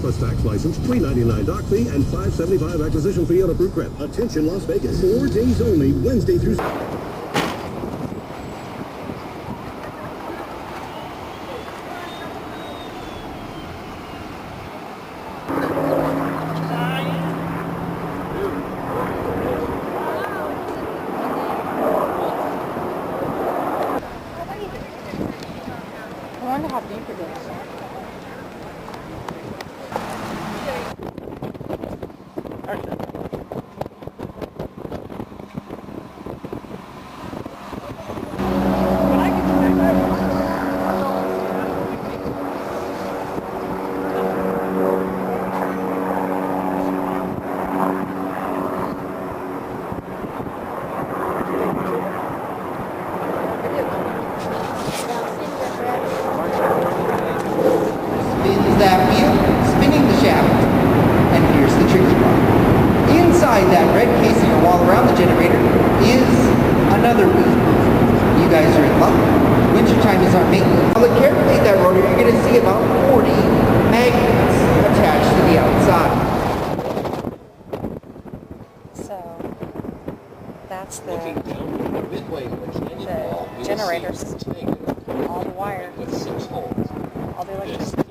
plus tax license, $3.99 dock fee, and $5.75 acquisition fee on approved credit. Attention Las Vegas. 4 days only, Wednesday through... I wonder how deep it is. That wheel, spinning the shaft. And here's the tricky part. Inside that red casing or wall around the generator is another wheel. You guys are in luck. Wintertime is our maintenance. Now look carefully at that rotor, you're going to see about 40 magnets attached to the outside. So, that's the generators, all the wire, all the electricity.